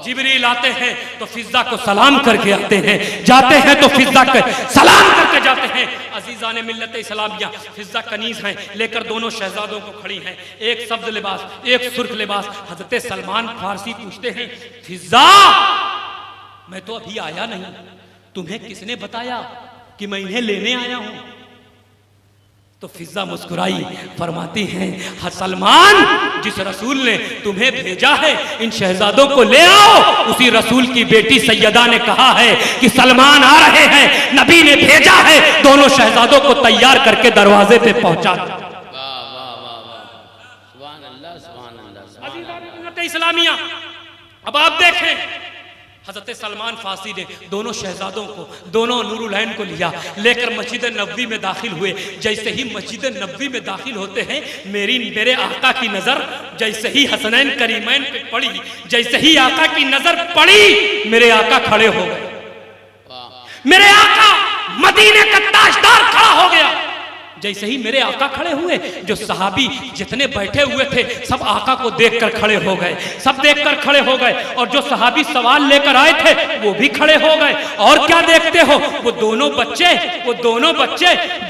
जिब्रील आते हैं तो फिजा को सलाम करके आते हैं, जाते हैं तो फिजा को सलाम करके जाते हैं। अजीजा ने मिल्लत इस्लामिया फिजा कनीज हैं, लेकर दोनों शहजादों को खड़ी हैं, एक सब्ज लिबास एक सुर्ख लिबास। हजरत सलमान फारसी पूछते हैं, फिजा मैं तो अभी आया नहीं, तुम्हें किसने बताया कि मैं इन्हें लेने आया हूं? तो फिजा मुस्कुराई, फरमाती हैं, सलमान जिस रसूल ने तुम्हें भेजा है इन शहजादों को ले आओ, उसी रसूल की बेटी सैयदा ने कहा है कि सलमान आ रहे हैं, नबी ने भेजा है, दोनों शहजादों को तैयार करके दरवाजे पे पहुंचा। इस्लामिया अब आप देखें, हजरत सलमान फारसी ने दोनों शहजादों को, दोनों नूरुलैन को लिया, लेकर मस्जिद नबवी में दाखिल हुए। जैसे ही मस्जिद नबवी में दाखिल होते हैं, मेरे आका की नजर जैसे ही हसनैन करीमैन पे पड़ी, जैसे ही आका की नजर पड़ी, मेरे आका खड़े हो गए। मेरे आका मदीने का ताजदार खड़ा हो गया। जैसे ही मेरे आका खड़े हुए, जो सहाबी जितने बैठे हुए थे सब आका को देखकर खड़े हो गए, सब देखकर खड़े हो गए। और जो सहाबी सवाल लेकर आए थे वो भी खड़े हो गए। और क्या देखते हो, वो दोनों बच्चे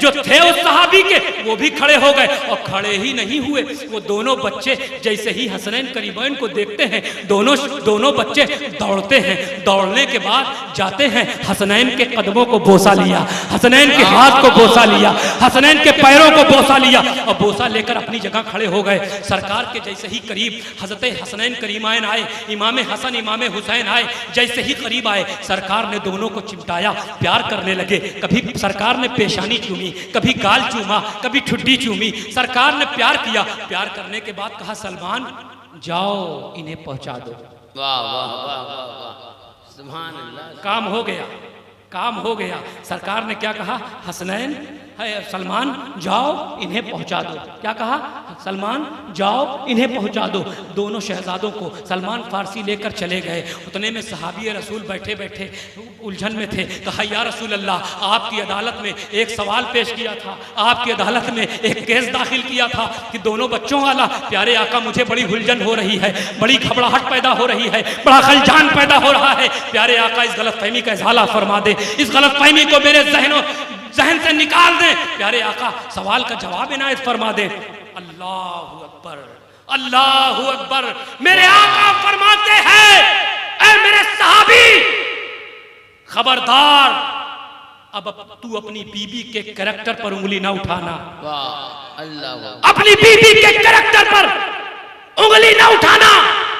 जो थे उस सहाबी के, वो भी खड़े हो गए। और खड़े ही नहीं हुए, वो दोनों बच्चे जैसे ही हसनैन करीमैन को देखते हैं, दोनों बच्चे दौड़ते हैं। दौड़ने के बाद जाते हैं, हसनैन के कदमों को बोसा लिया, हसनैन के हाथ को बोसा लिया, हसनैन के पैरों को बोसा लिया, और बोसा लेकर अपनी जगह खड़े हो गए। सरकार के जैसे ही करीब हजरत हसनैन करीमैन आए, इमाम हसन इमाम हुसैन आए, जैसे ही करीब आए, सरकार ने दोनों को चिमटाया, प्यार करने लगे। कभी सरकार ने पेशानी चूमी, कभी गाल चूमा, कभी ठुड्डी चूमी। सरकार ने प्यार किया। प्यार करने के बाद कहा, सलमान जाओ इन्हें पहुंचा दो। वाह वाह वाह वाह, सुभान अल्लाह। काम हो गया, काम हो गया। सरकार ने क्या कहा, हसनैन है सलमान जाओ इन्हें पहुंचा दो। क्या कहा, सलमान जाओ इन्हें पहुंचा दो। दोनों शहजादों को सलमान फारसी लेकर चले गए। उतने में सहाबी रसूल बैठे बैठे उलझन में थे। कहा, या रसूल अल्लाह, आपकी अदालत में एक सवाल पेश किया था, आपकी अदालत में एक केस दाखिल किया था कि दोनों बच्चों वाला। प्यारे आका, मुझे बड़ी उलझन हो रही है, बड़ी घबराहट पैदा हो रही है, बड़ा खलजान पैदा हो रहा है। प्यारे आका, इस गलतफहमी का इज़ाला फरमा दे, इस गलतफहमी को मेरे जहन से निकाल दे। प्यारे आका, सवाल का जवाब इनायत फरमा दे। अल्लाहु अकबर, अल्लाहु अकबर। मेरे आका फरमाते हैं, ऐ मेरे सहाबी, खबरदार, अब तू अपनी बीबी के कैरेक्टर पर उंगली ना उठाना। वाह अल्लाह, अपनी बीबी के कैरेक्टर पर उंगली ना उठाना।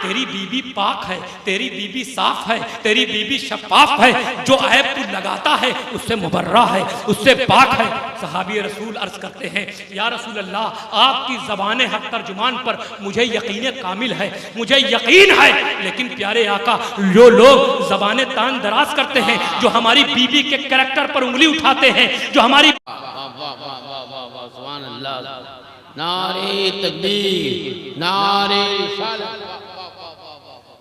तेरी बीबी पाक है, तेरी बीबी साफ है, तेरी बीबी शफाफ है। जो ऐब तू लगाता है उससे मुबर्रा है, उससे पाक है। सहाबी रसूल अर्ज करते हैं, या रसूल अल्लाह, आपकी ज़बान हक तर्जुमान पर मुझे यकीन कामिल है, मुझे यकीन है। लेकिन प्यारे आका, जो लोग ज़बान तान दराज करते हैं, जो हमारी बीबी के कैरेक्टर पर उंगली उठाते हैं, जो हमारी सुभान अल्लाह, नारे तकबीर, नारे रिसालत।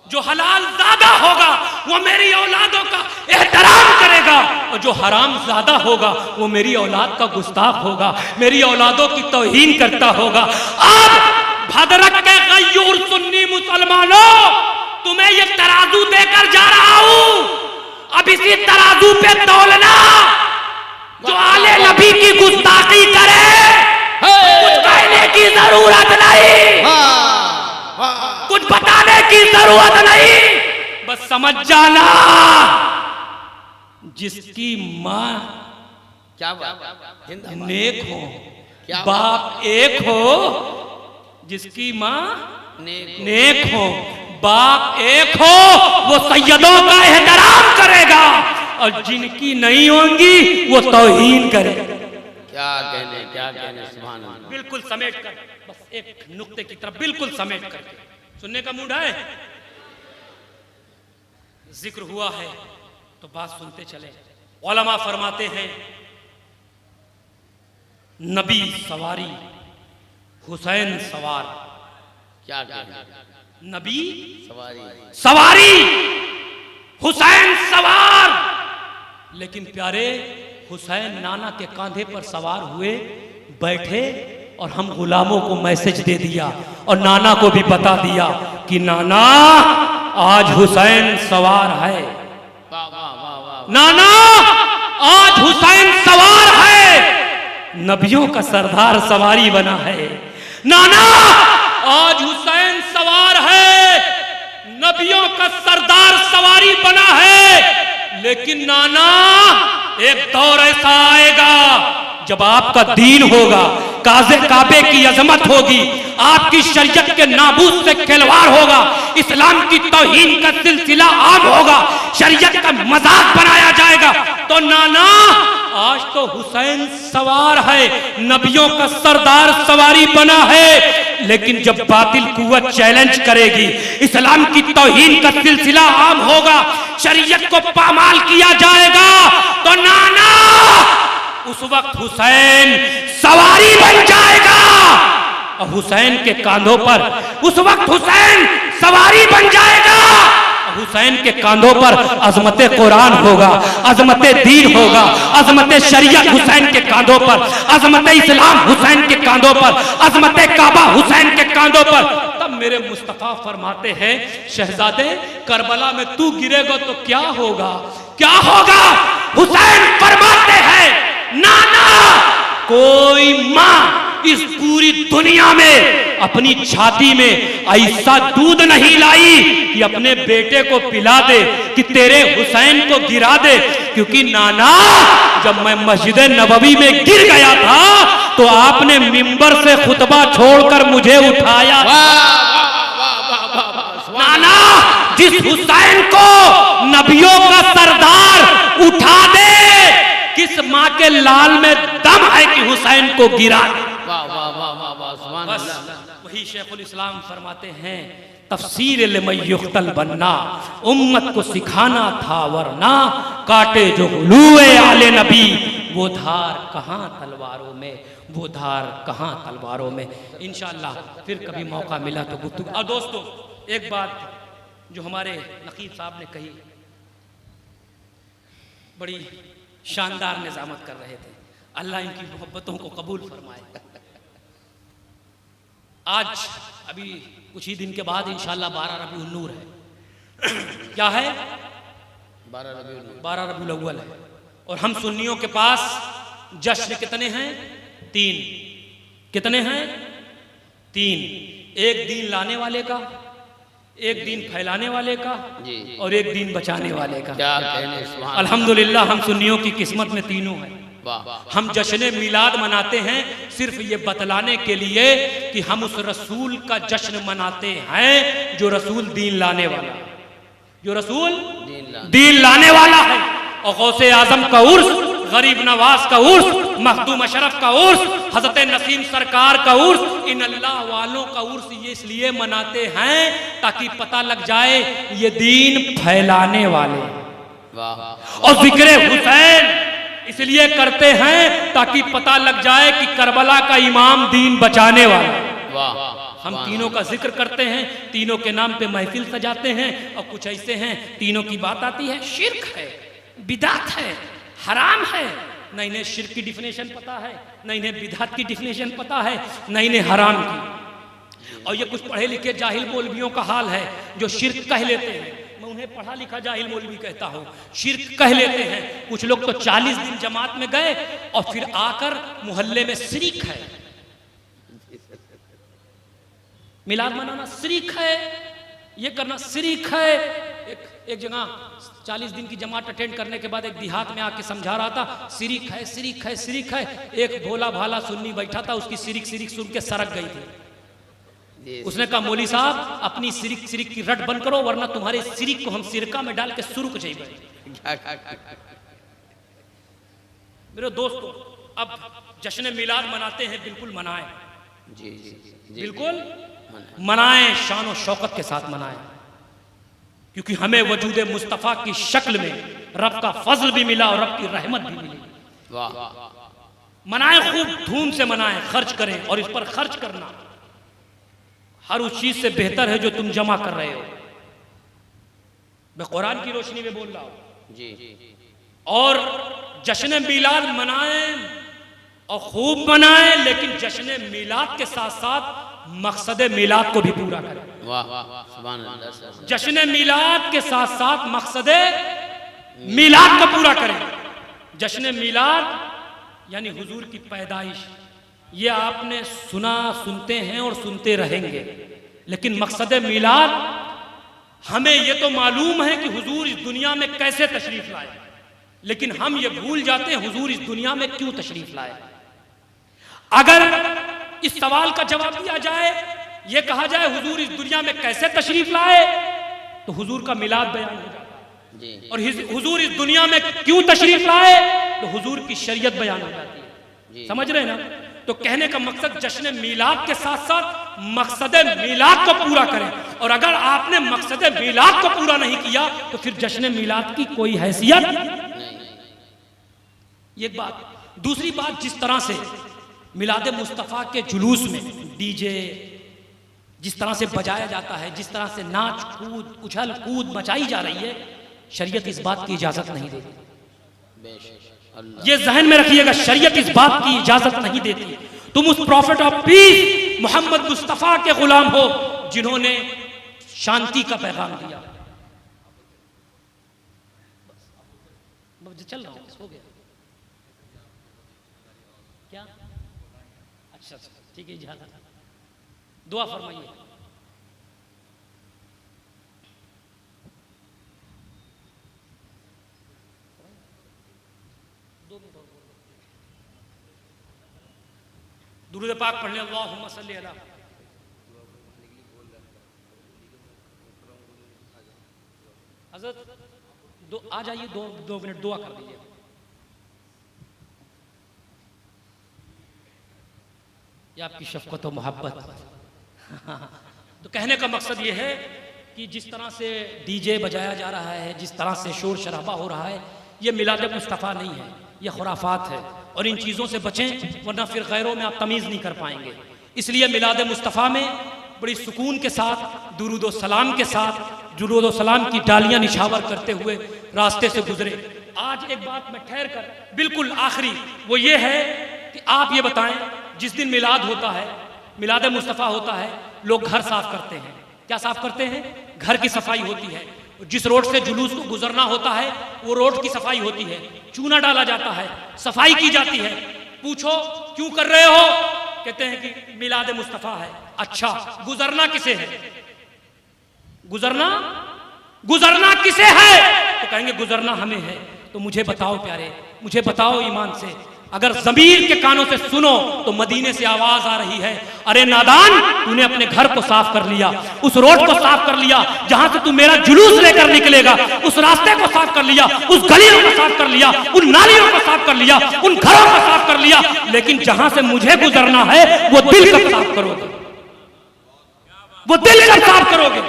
जो हलाल ज़्यादा होगा वो मेरी औलादों का एहतराम करेगा, और जो हराम ज़्यादा होगा वो मेरी औलाद का गुस्ताख होगा, मेरी औलादों की तौहीन करता होगा। अब भद्रक के गयूर सुन्नी मुसलमानों, तुम्हें ये तराजू देकर जा रहा हूं। अब इसी तराजू पे तौलना। जो आले नबी की गुस्ताखी करे, कुछ कहने की जरूरत नहीं, कुछ बताने की जरूरत नहीं, बस समझ जाना, जिसकी माँ क्या नेक हो, बाप एक हो, जिसकी माँ नेक हो, बाप एक हो, वो सैयदों का एहतराम करेगा, और जिनकी नहीं होंगी वो तौहीन करेगा। क्या कहने सुभान अल्लाह। बिल्कुल समेट कर, बस एक नुक्ते की तरफ बिल्कुल समेट करके सुनने का मूड है। जिक्र हुआ है तो बात सुनते चले। उलमा फरमाते हैं नबी सवारी हुसैन सवार। क्या कहने, नबी सवारी सवारी हुसैन सवार। लेकिन प्यारे हुसैन नाना के कांधे पर सवार हुए, बैठे और हम गुलामों को मैसेज दे दिया और नाना को भी बता दिया कि नाना आज हुसैन सवार है। वाह वाह वाह वाह। नाना आज हुसैन सवार है, नबियों का सरदार सवारी बना है। नाना आज हुसैन सवार है, नबियों का सरदार सवारी बना है। लेकिन नाना एक दौर ऐसा आएगा जब आपका दीन होगा, काज़े काबे की अजमत होगी, आपकी शरीयत के नाबूद से खिलवाड़ होगा, इस्लाम की तौहीन का सिलसिला आम होगा, शरीयत का मजाक बनाया जाएगा। तो नाना आज तो हुसैन सवार है, नबियों का सरदार सवारी बना है। लेकिन जब बातिल कुव्वत चैलेंज करेगी, इस्लाम की तौहीन का सिलसिला आम होगा, शरीयत को पामाल किया जाएगा, तो नाना उस वक्त हुसैन सवारी बन जाएगा। और हुसैन के कांधों पर उस वक्त हुसैन सवारी बन जाएगा। हुसैन के कांधों पर अजमत कुरान होगा, अजमत दीन होगा, अजमत शरीयत हुसैन के कांधों पर, अजमत इस्लाम हुसैन के कांधों पर, अजमत काबा हुसैन के कांधों पर। तब मेरे मुस्तफा फरमाते हैं शहजादे करबला में तू गिरेगा तो क्या होगा, क्या होगा? हुसैन फरमाते हैं नाना कोई माँ इस पूरी दुनिया में अपनी छाती में ऐसा दूध नहीं लाई कि अपने बेटे को पिला दे, कि तेरे हुसैन को गिरा दे। क्योंकि नाना जब मैं मस्जिद नबवी में गिर गया था तो आपने मिंबर से खुतबा छोड़कर मुझे उठाया। नाना जिस हुसैन को नबियों का सरदार उठा दे, किस माँ के लाल में दम है कि हुसैन को गिरा दे। बस वही शेखुल इस्लाम फरमाते हैं तफसीर युख्तल बनना उम्मत को सिखाना था, वरना काटे जो हुलूए आले नबी वो धार कहाँ तलवारों में, वो धार कहाँ तलवारों में। इंशाअल्लाह फिर कभी मौका मिला तो गुफ्तगू। और दोस्तों एक बात जो हमारे नकीब साहब ने कही, बड़ी शानदार निजामत कर रहे थे, अल्लाह इनकी मोहब्बतों को कबूल फरमाए। आज अभी कुछ ही दिन के बाद इंशाअल्लाह 12 रबीउल नूर है। क्या है? 12 रबीउल अव्वल है। और हम सुन्नियों के पास जश्न कितने हैं? 3। कितने हैं? 3। एक दिन लाने वाले का, एक दिन फैलाने वाले का, और एक दिन बचाने वाले का। क्या कहने, अल्हम्दुलिल्लाह हम सुन्नियों की किस्मत में तीनों हैं। हम जश्न मिलाद मनाते हैं सिर्फ ये बतलाने के लिए कि हम उस रसूल का जश्न मनाते हैं जो रसूल दीन लाने वाला, जो रसूल दीन लाने वाला है। और गौसे आजम का उर्स, गरीब नवाज का उर्स, मखदूम अशरफ का उर्स, हजरत नसीम सरकार का उर्स, इन अल्लाह वालों का उर्स ये इसलिए मनाते हैं ताकि पता लग जाए ये दीन फैलाने वाले। और जिक्र हुसैन इसलिए करते हैं ताकि पता लग जाए कि करबला का इमाम दीन बचाने वाला। हम तीनों का जिक्र करते हैं, तीनों के नाम पे महफिल सजाते हैं। और कुछ ऐसे हैं तीनों की बात आती है, शिर्क है, बिदात है, हराम है, न इन्हें शिर्क की डिफिनेशन पता है, न इन्हें बिदात की डिफिनेशन पता है, न इन्हें हराम की। और ये कुछ पढ़े लिखे जाहिल मौलवियों का हाल है जो शिर्क कह लेते हैं। मैं उन्हें पढ़ा लिखा जाहिल मौलवी कहता हूँ, शिर्क कह लेते हैं। कुछ लोग तो 40 दिन जमात में गए और फिर आकर मोहल्ले में शिरीक है, मिलाद मनाना शिरीक है, ये करना शिरीक है। एक जगह 40 दिन की जमात अटेंड करने के बाद एक देहात में आके समझा रहा था शिरीक है, शिरीक है, शिरीक है। एक भोला भाला सुन्नी बैठा था, उसकी शिरीक शिरीक सुन के सरक गई थी। उसने कहा मौली साहब अपनी शिरीक की रट बंद करो वरना तुम्हारे शिरीक को हम सिरका में डाल के सुरुक जाएंगे। मेरे दोस्तों अब जश्न मिलाद मनाते हैं, बिल्कुल मनाएं, जी जी जी, बिल्कुल मनाएं, शान और शौकत के साथ मनाएं, क्योंकि हमें वजूद मुस्तफ़ा की शक्ल में रब का फजल भी मिला और रब की रहमत भी मिली। वाह, मनाएं, खूब धूम से मनाएं, खर्च करें, और इस पर खर्च करना हर उस चीज से बेहतर है जो तुम जमा कर रहे हो। मैं कुरान की रोशनी में बोल रहा हूं जी। और जश्न मिलाद मनाएं और खूब मनाएं, लेकिन जश्न मिलाद के साथ साथ मकसद मिलाद को भी पूरा करें। वाह, सुभान अल्लाह। जश्न मिलाद के साथ साथ मकसद मिलाद को पूरा करें। जश्न मिलाद यानी हुजूर की पैदाइश, ये आपने सुना, सुनते हैं और सुनते रहेंगे, लेकिन मकसद मिलाद हमें ये तो मालूम है कि हुजूर इस दुनिया में कैसे तशरीफ लाए, लेकिन हम ये भूल जाते हैं हुजूर इस दुनिया में क्यों तशरीफ लाए। अगर इस सवाल का जवाब दिया जाए, ये कहा जाए हुजूर इस दुनिया में कैसे तशरीफ लाए, तो हुजूर का मिलाद बयान हो जाता है। और हुजूर इस दुनिया में क्यों तशरीफ लाए, तो हुजूर की शरीयत बयान हो जाती है। समझ रहे हैं ना? तो कहने का मकसद जश्न मिलाद के साथ साथ मकसद मिलाद को पूरा करें, और अगर आपने मकसद मिलाद को पूरा नहीं किया तो फिर जश्न मिलाद की कोई हैसियत नहीं। ये एक बात। दूसरी बात, जिस तरह से मिलाद मुस्तफ़ा के जुलूस में डीजे जिस तरह से बजाया जाता है, जिस तरह से नाच कूद उछल कूद मचाई जा रही है, शरीयत इस बात की इजाजत नहीं देती। ये जहन में रखिएगा, शरीयत इस बात की इजाजत नहीं देती। तुम उस prophet of peace Muhammad Mustafa के गुलाम हो जिन्होंने शांति का पैगाम दिया। चल रहा हूं, हो गया क्या? अच्छा ठीक है, इजाजत। दुआ फरमाइए। दुरूद पाक पढ़ ले, अल्लाहुम्मा सल्ली अला। हज़रत आ जाइए, दो मिनट दुआ कर दीजिए। ये आपकी शफ़क़त और मोहब्बत। तो कहने का मकसद ये है कि जिस तरह से डीजे बजाया जा रहा है, जिस तरह से शोर शराबा हो रहा है, ये मिलाद मुस्तफ़ा नहीं है, ये खुराफात है। और इन चीज़ों से बचें, वरना फिर गैरों में आप तमीज़ नहीं कर पाएंगे। इसलिए मिलाद मुस्तफ़ा में बड़ी सुकून के साथ, दुरूद व सलाम के साथ, दुरूद व सलाम की डालियाँ निछावर करते हुए रास्ते से गुजरे। आज एक बात मैं ठहर कर बिल्कुल आखिरी, वो ये है कि आप ये बताएं, जिस दिन मिलाद होता है, मिलाद मुस्तफ़ा होता है, लोग घर साफ करते हैं। क्या साफ करते हैं? घर की सफाई होती है। जिस रोड से जुलूस को गुजरना होता है वो रोड की सफाई होती है, चूना डाला जाता है, सफाई की जाती है। पूछो क्यों कर रहे हो, कहते हैं कि मिलाद मुस्तफ़ा है। अच्छा, गुजरना किसे है? गुजरना किसे है? तो कहेंगे गुजरना हमें है। तो मुझे बताओ प्यारे, मुझे बताओ ईमान से, अगर ज़मीर के कानों से सुनो तो मदीने से आवाज आ रही है, अरे नादान, तूने अपने घर को साफ कर लिया, उस रोड को साफ कर लिया जहां से तू मेरा जुलूस लेकर निकलेगा, उस रास्ते को साफ कर लिया, उस गलियों को साफ कर लिया, उन नालियों को साफ कर लिया, उन घरों को साफ कर लिया, लेकिन जहां से मुझे गुजरना है वो दिल कब साफ करोगे? वो दिल कब साफ करोगे?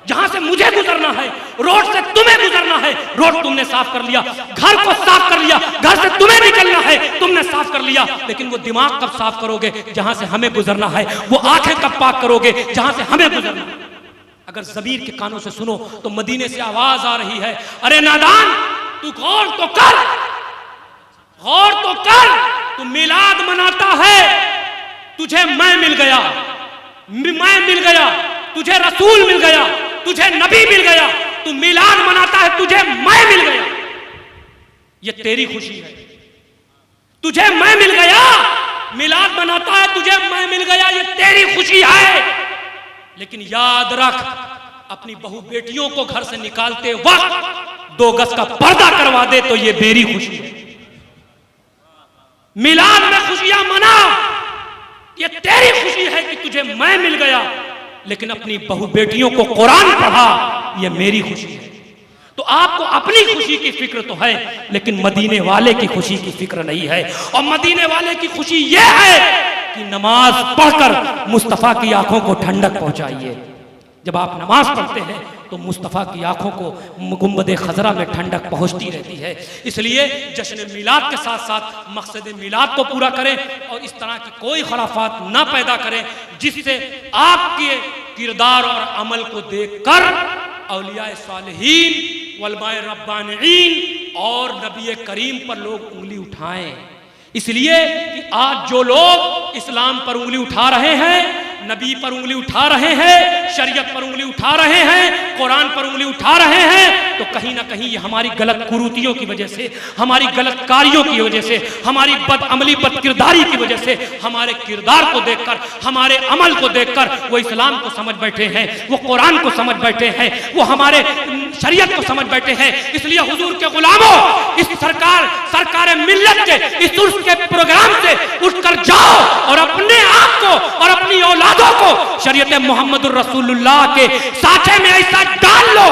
जहां से मुझे गुजरना है, रोड से तुम्हें गुजरना है, रोड तुमने साफ कर लिया, घर को साफ कर लिया, घर से तुम्हें निकलना है, तुमने साफ कर लिया, लेकिन वो दिमाग कब साफ करोगे जहां से हमें गुजरना है? वो आंखें कब पाक करोगे जहां से हमें गुजरना है? अगर ज़मीर के कानों से सुनो तो मदीने से आवाज आ रही है, अरे नादान, तू गौर तो कर, गौर तो कर, तू मिलाद मनाता है, तुझे मैं मिल गया, मैं मिल गया, तुझे रसूल मिल गया, तुझे नबी मिल गया, तू मिलाद मनाता है, तुझे मैं मिल गया, ये तेरी खुशी है। तुझे मैं मिल गया, मिलाद मनाता है, तुझे मैं मिल गया, ये तेरी खुशी है। लेकिन याद रख, अपनी बहू बेटियों को घर से निकालते वक्त 2 गज का पर्दा करवा दे तो ये मेरी खुशी है। मिलाद में खुशियां मना, ये तेरी खुशी है कि तुझे मैं मिल गया, लेकिन अपनी बहू बेटियों को कुरान पढ़ा, ये मेरी खुशी है। तो आपको अपनी खुशी की फिक्र तो है, लेकिन मदीने वाले की खुशी की फिक्र नहीं है। और मदीने वाले की खुशी यह है कि नमाज पढ़कर मुस्तफ़ा की आंखों को ठंडक पहुंचाइए। जब आप नमाज पढ़ते हैं तो मुस्तफ़ा की आंखों को गुंबद खजरा में ठंडक पहुंचती रहती है। इसलिए जश्न मिलाद के साथ साथ मकसद मिलाद को पूरा करें और इस तरह की कोई खराफात ना पैदा करें जिससे आपके किरदार और अमल को देखकर औलिया सालिहीन वलमाए रब्बानीन और नबी करीम पर लोग उंगली उठाएं। इसलिए कि आज जो लोग इस्लाम पर उंगली उठा रहे हैं, नबी पर उंगली उठा रहे हैं, शरीयत पर उंगली उठा रहे हैं, कुरान पर उंगली उठा रहे हैं, तो कहीं ना कहीं ये हमारी गलत कुरीतियों की वजह से, हमारी गलत कार्यों की वजह से, हमारी बदअमली बदकिरदारी की वजह से, हमारे किरदार को देखकर, हमारे अमल को देखकर वो इस्लाम को समझ बैठे हैं, वो कुरान को समझ बैठे हैं, वो हमारे शरीयत को समझ बैठे हैं। इसलिए हुजूर के गुलामों, इस सरकार मिल्लत के इस उर्स के प्रोग्राम से उठकर जाओ और अपने आप को और अपनी औलादों को शरीयत मोहम्मद रसूलुल्लाह के साथे में ऐसा डाल लो,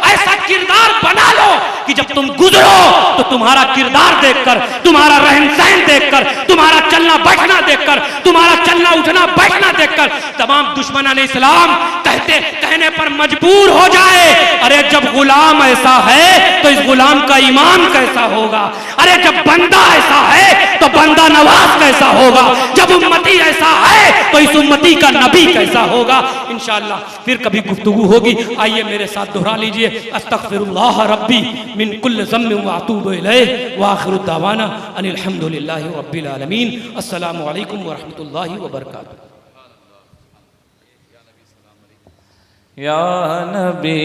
ऐसा किरदार बना लो कि जब तुम गुजरो तो तुम्हारा किरदार देखकर, तुम्हारा रहन सहन देखकर, तुम्हारा चलना बैठना देखकर, तुम्हारा चलना उठना बैठना देखकर तमाम दुश्मनान इस्लाम कहने पर मजबूर हो जाए, अरे जब गुलाम ऐसा है तो इस गुलाम का इमाम कैसा होगा, अरे जब बंदा ऐसा है तो बंदा नवाज कैसा होगा, जब उम्मती ऐसा है तो इस उम्मती का नबी कैसा होगा। इंशाअल्लाह फिर कभी गुफ्तगू होगी। आइए मेरे साथ दोहरा लीजिए, अस्तगफिरुल्लाह रब्बी मिन कुल्ल ज़म्बिन व अतूबु इलैहि व आखिरु दावाना अनिल हम्दुलिल्लाहि रब्बिल आलमीन। अस्सलामु अलैकुम व रहमतुल्लाहि व बरकातुहू। या नबी